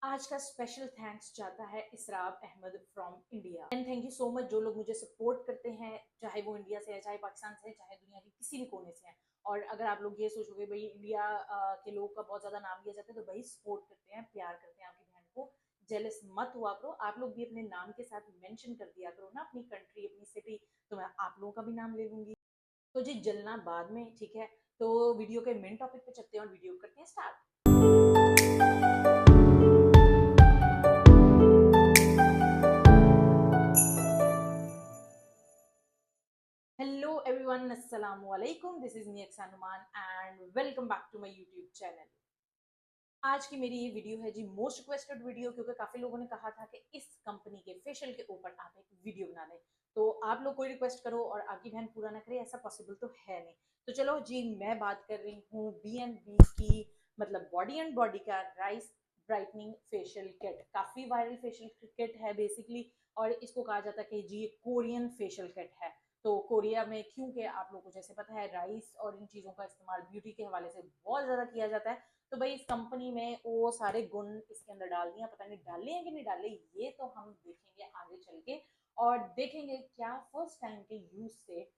आज का special thanks जाता है Israb Ahmed from India and thank you so much जो लोग मुझे सपोर्ट करते हैं, चाहे वो इंडिया से है, चाहे पाकिस्तान से है, चाहे दुनिया के किसी भी कोने से है। और अगर आप लोग ये सोचोगे भाई इंडिया के लोग का बहुत ज्यादा नाम लिया जाता है, तो भाई सपोर्ट करते हैं, प्यार करते हैं आपकी बहन को। जेलस मत हुआ करो, आप लोग भी अपने नाम के साथ मेंशन कर दिया करो ना अपनी कंट्री, अपनी सिटी, तो मैं आप लोगों का भी नाम ले लूंगी। तो जी जलना बाद में, ठीक है। तो वीडियो के मेन टॉपिक पे चलते हैं और वीडियो करते हैं स्टार्ट। हेलो एवरीवन, अस्सलाम वालेकुम। This is me Aqsanuman and welcome back to my YouTube channel. आज की मेरी ये वीडियो है जी मोस्ट रिक्वेस्टेड वीडियो, क्योंकि काफी लोगों ने कहा था कि इस कंपनी के फेशियल के ऊपर आप एक वीडियो बना दें। तो आप लोग कोई रिक्वेस्ट करो और आपकी बहन पूरा ना करे, ऐसा पॉसिबल तो है नहीं। तो चलो जी, मैं बात कर रही हूँ बी की, मतलब बॉडी एंड बॉडी का राइस ब्राइटनिंग फेशियल किट। काफी वायरल फेशियल किट है बेसिकली, और इसको कहा जाता है कि जी कोरियन फेशियल किट है। तो कोरिया में, क्योंकि आप लोगों को जैसे पता है राइस और इन चीज़ों का इस्तेमाल ब्यूटी के हवाले से बहुत ज़्यादा किया जाता है, तो भाई इस कंपनी में वो सारे गुण इसके अंदर डाल दिए। पता नहीं डाले हैं कि नहीं डाले, ये तो हम देखेंगे आगे चल के। और देखेंगे क्या फर्स्ट टाइम के यूज से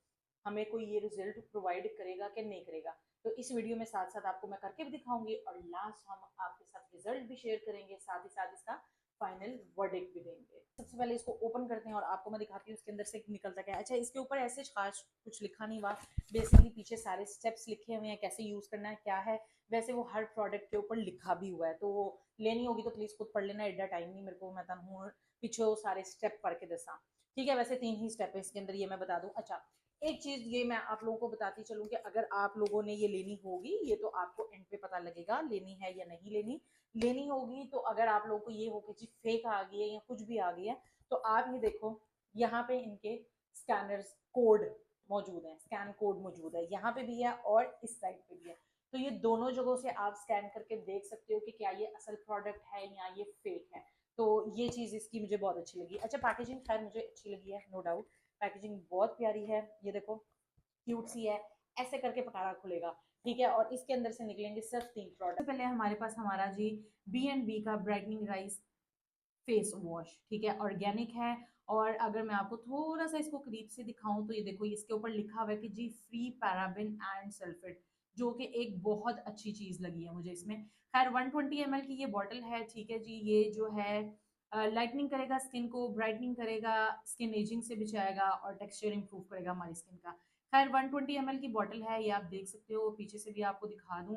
हमें कोई ये रिजल्ट प्रोवाइड करेगा कि नहीं करेगा। तो इस वीडियो में साथ साथ आपको मैं करके भी दिखाऊंगी, और लास्ट हम आपके साथ रिजल्ट भी शेयर करेंगे, साथ ही साथ इसका फाइनल वर्डिक्ट भी देंगे। सबसे पहले इसको ओपन करते हैं और आपको मैं दिखाती हूँ इसके अंदर से निकलता क्या है। अच्छा, इसके ऊपर ऐसे खास कुछ लिखा नहीं हुआ, बेसिकली पीछे सारे स्टेप्स लिखे हुए हैं, कैसे यूज करना है क्या है। वैसे वो हर प्रोडक्ट के ऊपर लिखा भी हुआ है, तो लेनी होगी तो प्लीज खुद पढ़ लेना, एडा टाइम नहीं मेरे को, मैं हूँ पीछे वो सारे स्टेप पढ़ के दसा। ठीक है, वैसे 3 ही स्टेप है इसके अंदर, ये मैं बता दूं। अच्छा, एक चीज ये मैं आप लोगों को बताती चलूं कि अगर आप लोगों ने ये लेनी होगी, ये तो आपको एंड पे पता लगेगा लेनी है या नहीं लेनी। लेनी होगी तो अगर आप लोगों को ये हो कि जी फेक आ गई है या कुछ भी आ गया है, तो आप ये देखो, यहाँ पे इनके स्कैनर्स कोड मौजूद है, स्कैन कोड मौजूद है, यहाँ पे भी है और इस साइड पे भी है। तो ये दोनों जगहों से आप स्कैन करके देख सकते हो कि क्या ये असल प्रोडक्ट है या ये फेक है। तो ये चीज इसकी मुझे बहुत अच्छी लगी। अच्छा, पैकेजिंग खैर मुझे अच्छी लगी है, नो डाउट। पैकेजिंग बहुत प्यारी है, ये देखो क्यूट सी है। ऐसे करके पटारा खुलेगा, ठीक है। और इसके अंदर से निकलेंगे सिर्फ 3 प्रोडक्ट। पहले हमारे पास हमारा जी बी का ब्राइटनिंग राइस फेस वॉश, ठीक है, ऑर्गेनिक है। और अगर मैं आपको थोड़ा सा इसको करीब से दिखाऊं तो ये देखो, इसके ऊपर लिखा हुआ है कि जी फ्री पैराबिन एंड सल्फेट, जो कि एक बहुत अच्छी चीज लगी है मुझे इसमें। खैर 120 ml की ये बॉटल है, ठीक है जी। ये जो है लाइटनिंग करेगा स्किन को, ब्राइटनिंग करेगा, स्किन एजिंग से बचाएगा और टेक्सचर इंप्रूव करेगा हमारी स्किन का। खैर 120 ml की बॉटल है, ये आप देख सकते हो, पीछे से भी आपको दिखा दूं।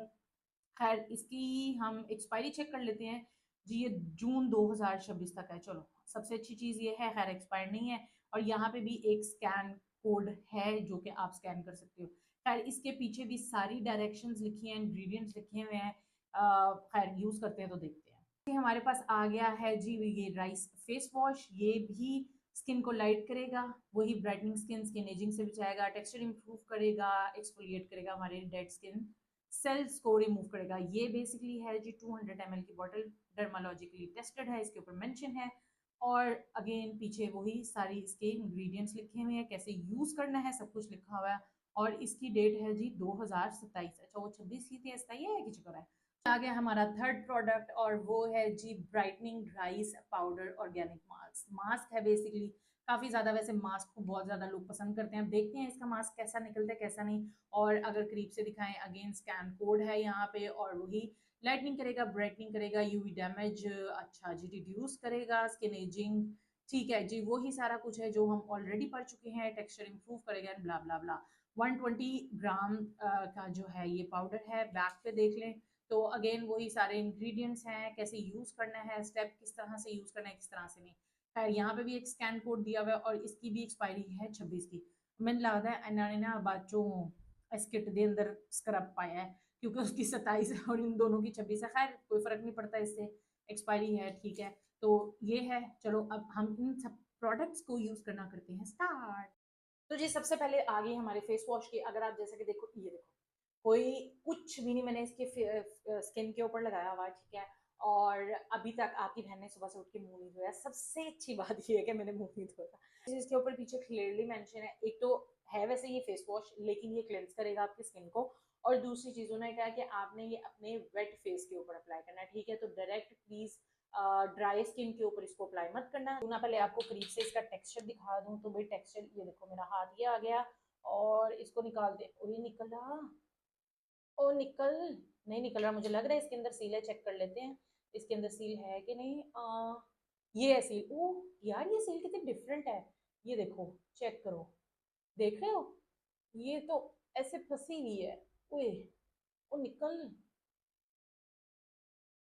खैर इसकी हम एक्सपायरी चेक कर लेते हैं जी। ये जून 2026 तक है। चलो, सबसे अच्छी चीज ये है, खैर एक्सपायर नहीं है। और यहाँ पे भी एक स्कैन कोड है जो कि आप स्कैन कर सकते हो। खैर इसके पीछे भी सारी डायरेक्शंस लिखी हैं, इंग्रेडिएंट्स लिखे हुए हैं। खैर यूज करते हैं तो देखते हैं। ये हमारे पास आ गया है जी ये राइस फेस वॉश। ये भी स्किन को लाइट करेगा, वही ब्राइटनिंग स्किन, स्किन एजिंग से बचाएगा, टेक्सचर इंप्रूव करेगा, एक्सफोलिएट करेगा हमारे डेड स्किन सेल्स को रिमूव करेगा। ये बेसिकली है जी 200 ml की बॉटल, डर्मालॉजिकली टेस्टेड है, इसके ऊपर मेंशन है। और अगेन पीछे वही सारी इसके इंग्रेडिएंट्स लिखे हुए हैं, कैसे यूज करना है सब कुछ लिखा हुआ है। और इसकी डेट है जी 2027। अच्छा, वो 26 की थी, ऐसा ही है कि चक्कर है। आ गया हमारा थर्ड प्रोडक्ट, और वो है जी brightening rice powder organic mask. Mask है बेसिकली, काफी ज्यादा वैसे मास्क को बहुत ज्यादा लोग पसंद करते हैं। देखते हैं इसका मास्क कैसा निकलता है कैसा नहीं। और अगर करीब से दिखाएं, अगेन स्कैन कोड है यहाँ पे, और वही लाइटनिंग करेगा, ब्राइटनिंग करेगा, यूवी डैमेज अच्छा जी रिड्यूस करेगा, स्किन एजिंग, ठीक है जी, वही सारा कुछ है जो हम ऑलरेडी पढ़ चुके हैं, टेक्सचर इंप्रूव करेगा, ब्ला ब्ला ब्ला। 120 ग्राम का जो है ये पाउडर है, बैक पे देख लें। तो अगेन वही सारे इंग्रेडिएंट्स हैं, कैसे यूज करना है, स्टेप किस तरह से यूज करना है, किस तरह से नहीं। खैर यहाँ पे भी एक स्कैन कोड दिया हुआ है, और इसकी भी एक्सपायरी है 26 की। मैंने लगता है इन्होंने ना बच्चों इस किट के अंदर स्क्रब पाया है, क्योंकि उसकी 27 है और इन दोनों की 26 है। खैर कोई फर्क नहीं पड़ता इससे, एक्सपायरी है, ठीक है। तो ये है, चलो अब हम इन सब प्रोडक्ट्स को यूज करना करते हैं स्टार्ट। तो जी सबसे पहले आ गई हमारे फेस वॉश की। अगर आप जैसे कि देखो, ये देखो, कोई कुछ भी नहीं मैंने इसके स्किन के ऊपर लगाया हुआ, ठीक है। और अभी तक आपकी बहन ने सुबह से उठ के मुंह नहीं धोया। सबसे अच्छी बात ये है कि मैंने मुंह नहीं धोया। इसके ऊपर पीछे क्लियरली मेंशन है, एक तो है वैसे ये फेस वॉश, लेकिन ये क्लेंस करेगा आपकी स्किन को। और दूसरी चीज उन्होंने कहा कि आपने ये अपने वेट फेस के ऊपर अप्लाई करना है, ठीक है। तो डायरेक्ट प्लीज ड्राई स्किन के ऊपर इसको अप्लाई मत करना। तो ना पहले आपको करीब से इसका टेक्सचर दिखा दूं, तो भाई टेक्सचर ये देखो, मेरा हाथ ये आ गया और इसको निकाल दे। ओ ये निकला, ओ निकल नहीं निकल रहा, मुझे लग रहा है इसके अंदर सील है, चेक कर लेते हैं इसके अंदर सील है कि नहीं। ये है सील। ओ यार ये सील कितनी डिफरेंट है, ये देखो चेक करो, देख रहे हो, ये तो ऐसे फंसी हुई है। ओए ओ निकल,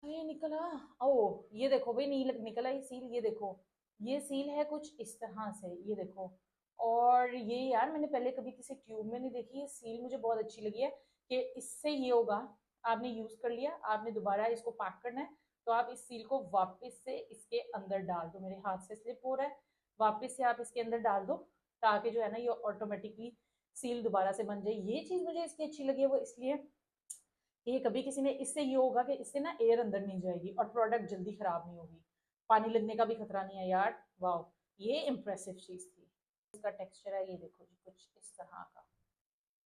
ये निकला। ओ ये देखो भाई, नहीं निकला ये सील, ये देखो ये सील है कुछ इस तरह से, ये देखो। और ये यार मैंने पहले कभी किसी ट्यूब में नहीं देखी, ये सील मुझे बहुत अच्छी लगी है कि इससे ये होगा, आपने यूज कर लिया, आपने दोबारा इसको पैक करना है, तो आप इस सील को वापस से इसके अंदर डाल दो। मेरे हाथ से स्लिप हो रहा है, वापस से आप इसके अंदर डाल दो, ताकि जो है ना ये ऑटोमेटिकली सील दोबारा से बन जाए। ये चीज मुझे इसकी अच्छी लगी है वो इसलिए, ये कभी किसी ने, इससे ये होगा कि इससे ना एयर अंदर नहीं जाएगी और प्रोडक्ट जल्दी खराब नहीं होगी, पानी लगने का भी खतरा नहीं है यार। वाह ये इम्प्रेसिव चीज थी। इसका टेक्सचर है ये देखो जी, कुछ इस तरह का,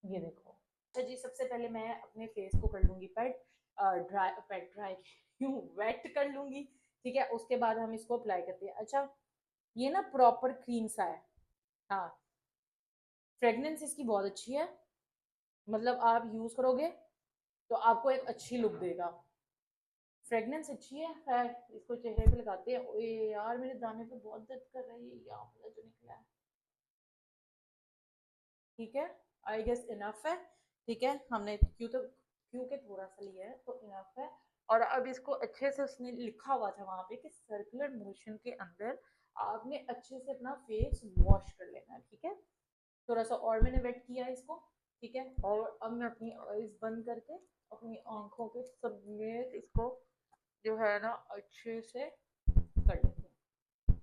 ये देखो। अच्छा जी, सबसे पहले मैं अपने फेस को कर लूंगी पेट ड्राई, पेट ड्राई क्यों, वेट कर लूंगी, ठीक है। उसके बाद हम इसको अप्लाई करते हैं। अच्छा ये ना प्रॉपर क्रीम सा है, हाँ फ्रेगनेंस इसकी बहुत अच्छी है, मतलब आप यूज करोगे तो आपको एक अच्छी लुक देगा, फ्रेगनेंस अच्छी है। खैर इसको चेहरे पे लगाते हैं। ओए यार मेरे दाने पे बहुत दर्द कर रही है, या मतलब जो निकला है, ठीक है आई गेस इनफ है, ठीक है हमने क्योंकि थोड़ा सा लिया है तो इनफ है। और अब इसको अच्छे से, उसने लिखा हुआ था वहां पे कि सर्कुलर मोशन के अंदर आपने अच्छे से अपना फेस वॉश कर लेना है, ठीक है। थोड़ा सा और मैंने वेट किया है इसको, ठीक है। और अब मैं अपनी आईज बंद करके अपनी आंखों के समेत इसको जो है ना अच्छे से कर लेते हैं।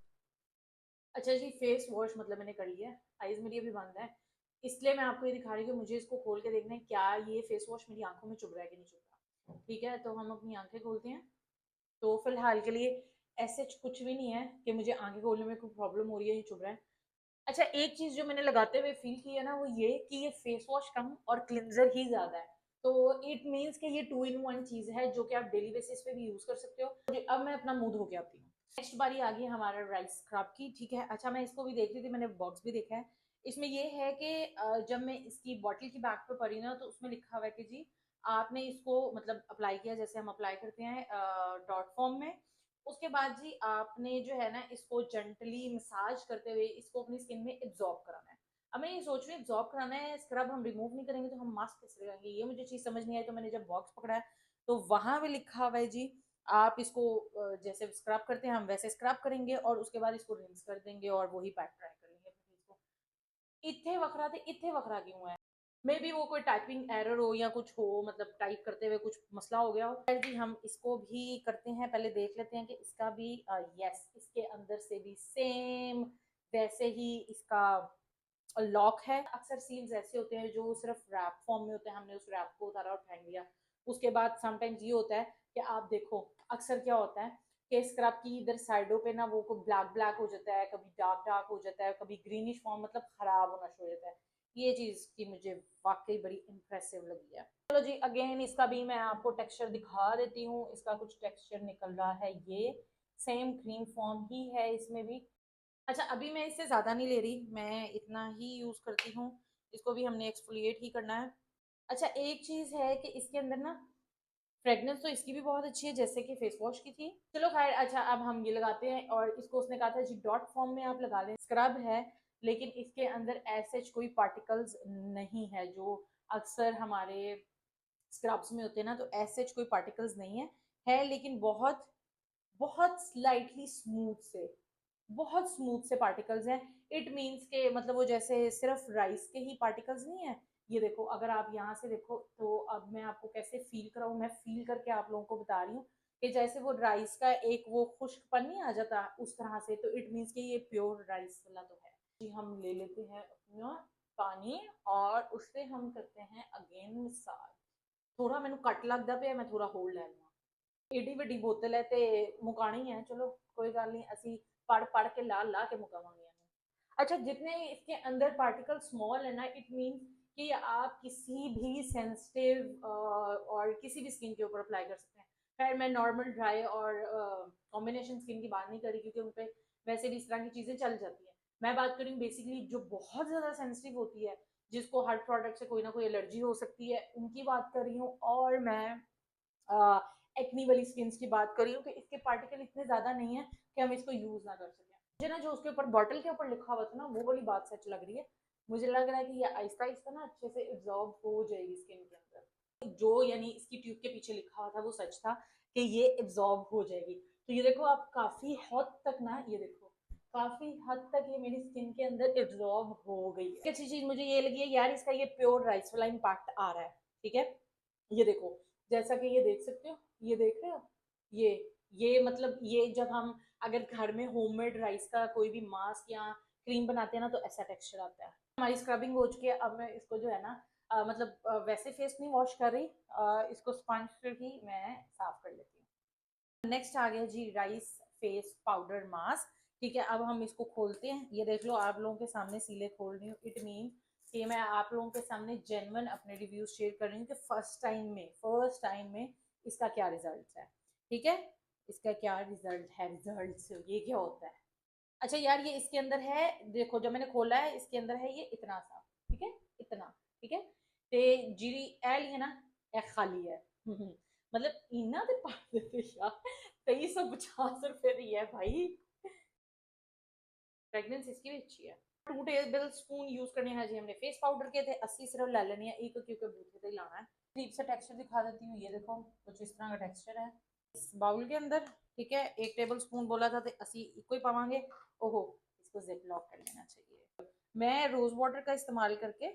अच्छा जी, फेस वॉश मतलब मैंने कर लिया है, आईज मेरी अभी बंद है, इसलिए मैं आपको ये दिखा रही हूँ कि मुझे इसको खोल के देखना है क्या ये फेस वॉश मेरी आंखों में चुभ रहा है कि नहीं चुभ रहा, ठीक है। तो हम अपनी आंखें खोलते हैं। तो फिलहाल के लिए ऐसे कुछ भी नहीं है कि मुझे आंखें खोलने में कोई प्रॉब्लम हो रही है, ये चुभ रहा है। अच्छा एक चीज जो मैंने लगाते हुए फील की है ना, वो ये कि ये फेस वॉश कम और क्लिनजर ही ज्यादा है, तो इट मीन्स कि ये 2 in 1 चीज है जो कि आप डेली बेसिस पे भी यूज कर सकते हो। अब मैं अपना मुंह धो के आती हूँ। नेक्स्ट बारी आ गई हमारा राइस स्क्रब की, ठीक है। अच्छा मैं इसको भी देख रही थी, मैंने बॉक्स भी देखा है, इसमें ये है कि जब मैं इसकी बॉटल की बैक पे पड़ी ना, तो उसमें लिखा हुआ है कि जी आपने इसको मतलब अप्लाई किया जैसे हम अप्लाई करते हैं डॉट फॉर्म में, उसके बाद जी आपने जो है ना इसको जेंटली मसाज करते हुए इसको अपनी स्किन में एब्जॉर्ब कराना है। अब मैं ये सोच रही हूँ एब्जॉर्ब कराना है, स्क्रब हम रिमूव नहीं करेंगे तो हम मास्क कैसे लगाएंगे, ये मुझे चीज समझ नहीं आई। तो मैंने जब बॉक्स पकड़ा है तो वहां पे लिखा हुआ है जी आप इसको जैसे स्क्रब करते हैं हम वैसे स्क्रब करेंगे और उसके बाद इसको रिंस कर देंगे और वही पैक ट्राई कर लेंगे अपने फेस को। इतने वखरा थे, इतने वखरा क्यों है, मे बी वो कोई टाइपिंग एरर हो या कुछ हो, मतलब टाइप करते हुए कुछ मसला हो गया हो। फिर भी हम इसको भी करते हैं, पहले देख लेते हैं कि इसका भी यस इसके अंदर से भी सेम वैसे ही इसका लॉक है। अक्सर सील्स ऐसे होते हैं जो सिर्फ रैप फॉर्म में होते हैं, हमने उस रैप को उतारा और फेंक दिया। उसके बाद समटाइम्स ये होता है कि आप देखो अक्सर क्या होता है कि स्क्रब की इधर साइडों पे ना वो ब्लैक ब्लैक हो जाता है, कभी डार्क डार्क हो जाता है, कभी ग्रीनिश फॉर्म मतलब खराब होना शुरू हो जाता है। ये चीज की मुझे वाकई बड़ी इंप्रेसिव लगी है। चलो जी अगेन इसका भी मैं आपको टेक्सचर दिखा देती हूँ, इसका कुछ टेक्सचर निकल रहा है, ये सेम क्रीम फॉर्म ही है इसमें भी। अच्छा अभी मैं इससे ज़्यादा नहीं ले रही, मैं इतना ही यूज़ करती हूँ, इसको भी हमने एक्सफोलिएट ही करना है। अच्छा एक चीज़ है कि इसके अंदर ना फ्रेगनेंस तो इसकी भी बहुत अच्छी है जैसे कि फेस वॉश की थी। चलो खैर, अच्छा अब हम ये लगाते हैं और इसको उसने कहा था जी डॉट फॉर्म में आप लगा लें, स्क्रब है लेकिन इसके अंदर ऐसे कोई पार्टिकल्स नहीं है जो अक्सर हमारे स्क्रब्स में होते हैं ना, तो ऐसे कोई पार्टिकल्स नहीं है लेकिन बहुत बहुत स्लाइटली स्मूथ से, बहुत स्मूथ से पार्टिकल्स हैं। इट मीन्स के मतलब वो जैसे सिर्फ राइस के ही पार्टिकल्स नहीं है। ये देखो अगर आप यहाँ से देखो तो अब मैं आपको कैसे फील कराऊँ, मैं फील करके आप लोगों को बता रही हूँ कि जैसे वो राइस का एक वो खुश्कपन नहीं आ जाता उस तरह से, तो इट मीन्स कि ये प्योर राइस वाला तो है जी। हम ले लेते हैं अपना पानी और उससे हम करते हैं अगेन मसाज। थोड़ा मैंने कट लगता पे मैं थोड़ा होल्ड ले लूँ, एडी ਵੱਡੀ बोतल है तो मुकानी है, चलो कोई गल नहीं, असी पढ़ पढ़ के ला ला के मुकावांगे। अच्छा जितने इसके अंदर पार्टिकल स्मॉल है ना, इट मीन कि आप किसी भी सेंसिटिव और किसी भी स्किन के ऊपर अप्लाई कर सकते हैं। खैर मैं नॉर्मल ड्राई और कॉम्बिनेशन स्किन की बात नहीं कर रही क्योंकि उन पे वैसे भी इस तरह की चीजें चल जाती हैं। मैं बात करूँ बेसिकली जो बहुत ज्यादा सेंसिटिव होती है, जिसको हर प्रोडक्ट से कोई ना कोई एलर्जी हो सकती है, उनकी बात कर रही हूँ। और मैं एक्नी वाली स्किन की बात कर रही हूँ कि इसके पार्टिकल इतने ज्यादा नहीं है कि हम इसको यूज ना कर सकें। मुझे ना जो उसके ऊपर बॉटल के ऊपर लिखा हुआ था ना, वो वाली बात सच लग रही है। मुझे लग रहा है कि ये आहिस्ता आहिस्ता ना अच्छे से एब्जॉर्ब हो जाएगी स्किन के अंदर। जो यानी इसकी ट्यूब के पीछे लिखा हुआ था वो सच था कि ये एब्जॉर्ब हो जाएगी। तो ये देखो आप काफी हद तक ना, ये देखो काफी हद तक ये मेरी स्किन के अंदर एब्जॉर्ब हो गई है। अच्छी चीज मुझे ये लगी है यार, इसका ये प्योर राइस वाला इम्पैक्ट आ रहा है। ठीक है, ये देखो जैसा कि ये देख सकते हो, ये देख रहे हो, ये मतलब ये जब हम अगर घर में होममेड राइस का कोई भी मास्क या क्रीम बनाते हैं ना, तो ऐसा टेक्सचर आता है। हमारी स्क्रबिंग हो चुकी है। अब मैं इसको जो है ना मतलब वैसे फेस नहीं वॉश कर रही, इसको स्पंज से ही मैं साफ कर लेती हूँ। नेक्स्ट आ गया G rice face powder mask. ठीक है, अब हम इसको खोलते हैं। ये देख लो, आप लोगों के सामने सीले खोल रही हूँ। इट मीन कि मैं आप लोगों के सामने जेन्युइन अपने रिव्यूज शेयर कर रही हूँ कि फर्स्ट टाइम में इसका क्या रिजल्ट है। ठीक है, इसका क्या रिजल्ट है, रिजल्ट ये क्या होता है। अच्छा यार, ये इसके अंदर है, देखो जब मैंने खोला है इसके अंदर है ये इतना सा। ठीक है, इतना। ठीक है, ते जीरी ए ली है ना, ए खाली है। मतलब इना ते पा देते यार, 2350 रुपए दी है भाई। फ्रेग्रेंस इसकी भी अच्छी है। 2 टेबल स्पून यूज करने हैं जी हमने फेस पाउडर के थे, 80 सिर्फ ले लेनी है एक, क्योंकि बूथे से ही लाना है। अजीब सा टेक्सचर दिखा देती हूँ, ये देखो कुछ इस तरह का टेक्सचर है इस बाउल के अंदर। ठीक है, 1 टेबल स्पून बोला था तो असी इको ही पावांगे। ओहो, इसको जिप लॉक कर लेना चाहिए। मैं रोज वाटर का इस्तेमाल करके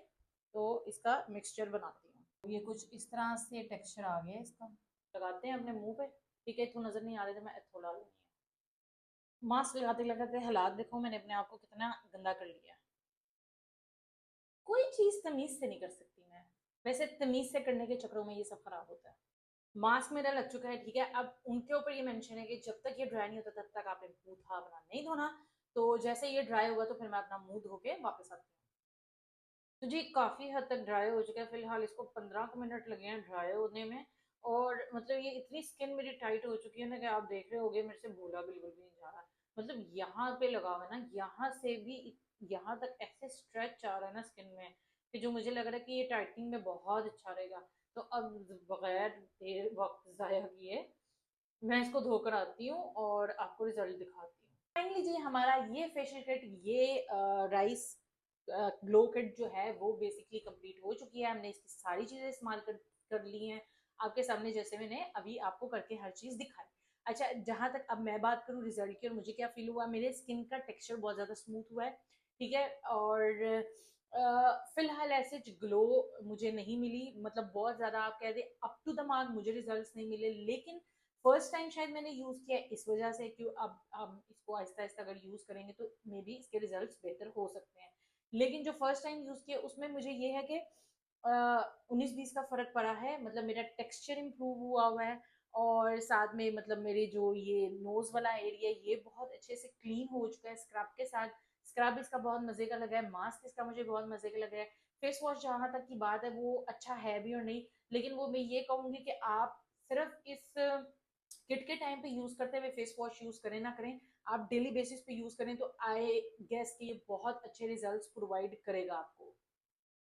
तो इसका मिक्सचर बनाती हूँ। ये कुछ इस तरह से टेक्सचर आ गया इसका। लगाते हैं अपने मुंह पे। ठीक है, इतना नजर नहीं आ रहा था, मैं इतना ला लूंगी। मास्क लगाते लगाते हालात देखो मैंने अपने आप को कितना गंदा कर लिया। कोई चीज तमीज से नहीं कर सकती मैं, वैसे तमीज से करने के चक्करों में ये सब खराब होता है। मास्क मेरा लग चुका है। ठीक है, अब उनके ऊपर ये मेंशन है कि जब तक ये ड्राई नहीं होता तब तक आपने मुंह था अपना नहीं धोना। तो जैसे ये ड्राई होगा तो फिर मैं अपना मुंह धो के वापस आती हूँ। तो जी काफी हद तक ड्राई हो चुका है। फिलहाल इसको 15 मिनट लगे हैं ड्राई होने में। और मतलब ये इतनी स्किन मेरी टाइट हो चुकी है ना कि आप देख रहे होगे मेरे से बोला बिल्कुल भी नहीं जा रहा। मतलब यहाँ पे लगा हुआ है ना, यहाँ से भी यहाँ तक ऐसे स्ट्रेच आ रहा है ना स्किन में कि जो मुझे लग रहा है कि ये टाइटनिंग में बहुत अच्छा रहेगा। तो अब बगैर देर वक्त जाया किए मैं इसको धोकर आती हूँ और आपको रिजल्ट दिखाती हूँ। फाइनली जी हमारा ये फेशियल किट, ये राइस ग्लो किट जो है वो बेसिकली कंप्लीट हो चुकी है। हमने इसकी सारी चीजें इस्तेमाल कर ली हैं आपके सामने, जैसे मैंने अभी आपको करके हर चीज दिखाई। अच्छा, जहां तक अब मैं बात करूँ रिजल्ट की और मुझे क्या फील हुआ, मेरे स्किन का टेक्सचर बहुत ज्यादा स्मूथ हुआ है। ठीक है, और फिलहाल ऐसे ग्लो मुझे नहीं मिली, मतलब बहुत ज्यादा आप कह दे अप टू द मार्क मुझे रिजल्ट्स नहीं मिले। लेकिन फर्स्ट टाइम शायद मैंने यूज किया इस वजह से कि अब हम इसको आहिस्ता आहिस्ता अगर यूज करेंगे तो मे बी इसके रिजल्ट्स बेहतर हो सकते हैं। लेकिन जो फर्स्ट टाइम यूज किया उसमें मुझे ये है कि 19-20 का फर्क पड़ा है। मतलब मेरा टेक्सचर इम्प्रूव हुआ है और साथ में मतलब मेरे जो ये नोज वाला एरिया ये बहुत अच्छे से क्लीन हो चुका है स्क्रब के साथ। स्क्रब इसका बहुत मजे का लगा है, मास्क इसका मुझे बहुत मजे का लगा है। फेस वॉश जहां तक की बात है वो अच्छा है भी और नहीं, लेकिन वो मैं ये कहूंगी कि आप सिर्फ इस किट के टाइम पे यूज करते हुए फेस वॉश यूज करें ना करें, आप डेली बेसिस पे यूज करें तो आई गेस कि ये बहुत अच्छे रिजल्ट्स प्रोवाइड करेगा आपको।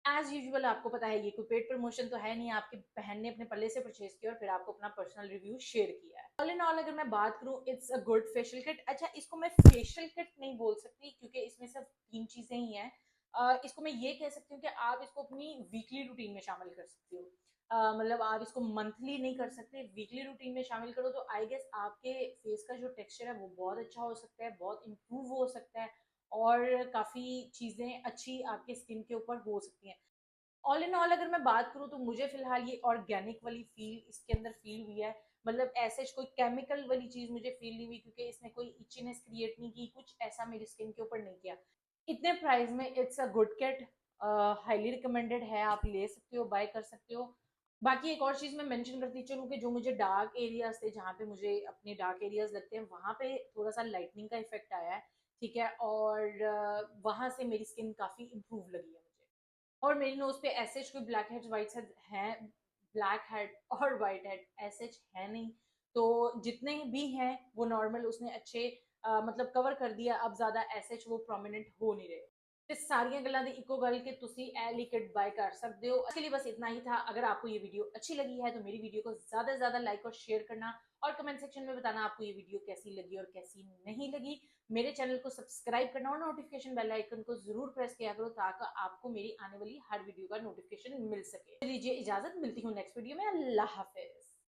एज यूजुअल आपको पता है ये कोई पेड प्रमोशन तो है नहीं, आपकी बहन ने अपने पल्ले से परचेज किया और फिर आपको अपना पर्सनल रिव्यू शेयर किया है। ऑल इन ऑल अगर मैं बात करूं it's a good facial kit. अच्छा, इसको मैं फेशियल किट नहीं बोल सकती क्योंकि इसमें सिर्फ 3 चीजें ही हैं। इसको मैं ये कह सकती हूँ कि आप इसको अपनी वीकली रूटीन में शामिल कर सकती हो। मतलब आप इसको मंथली नहीं कर सकते, वीकली रूटीन में शामिल करो तो आई गेस आपके फेस का जो टेक्सचर है वो बहुत अच्छा हो सकता है, बहुत इम्प्रूव हो सकता है और काफ़ी चीज़ें अच्छी आपके स्किन के ऊपर हो सकती हैं। ऑल इन ऑल अगर मैं बात करूँ तो मुझे फिलहाल ये ऑर्गेनिक वाली फील इसके अंदर फील हुई है। मतलब ऐसे कोई केमिकल वाली चीज मुझे फील नहीं हुई क्योंकि इसने कोई इचीनेस क्रिएट नहीं की, कुछ ऐसा मेरी स्किन के ऊपर नहीं किया। इतने प्राइस में it's a good kit, highly recommended है, आप ले सकते हो, बाय कर सकते हो। बाकी एक और चीज मैं मेंशन करती चलूँ कि जो मुझे डार्क एरियाज थे, जहाँ पे मुझे अपने डार्क एरियाज लगते हैं वहां पे थोड़ा सा लाइटनिंग का इफेक्ट आया है। ठीक है, और वहां से मेरी स्किन काफी इंप्रूव लगी है मुझे। और मेरी नोज पे ऐसे कोई ब्लैक हेड वाइट हेड है, ब्लैक हेड और वाइट हेड ऐसे है नहीं। तो जितने भी हैं वो नॉर्मल उसने अच्छे मतलब कवर कर दिया। अब ज्यादा ऐसे वो प्रोमिनेंट हो नहीं रहे। ਤੇ ਸਾਰੀਆਂ ਗੱਲਾਂ ਦੀ ਇੱਕੋ ਗੱਲ ਕਿ ਤੁਸੀਂ ਇਹ ਲਿਕविड बाय कर सकते हो। इसके लिए बस इतना ही था। अगर आपको ये वीडियो अच्छी लगी है तो मेरी वीडियो को ज्यादा से ज्यादा लाइक और शेयर करना और कमेंट सेक्शन में बताना आपको ये वीडियो कैसी लगी और कैसी नहीं लगी। मेरे चैनल को सब्सक्राइब करना और नोटिफिकेशन बेल आइकन को जरूर प्रेस किया करो ताकि आपको मेरी आने वाली हर वीडियो का नोटिफिकेशन मिल सके। लीजिए इजाजत, मिलती हूँ नेक्स्ट वीडियो में। अल्लाह हाफिज।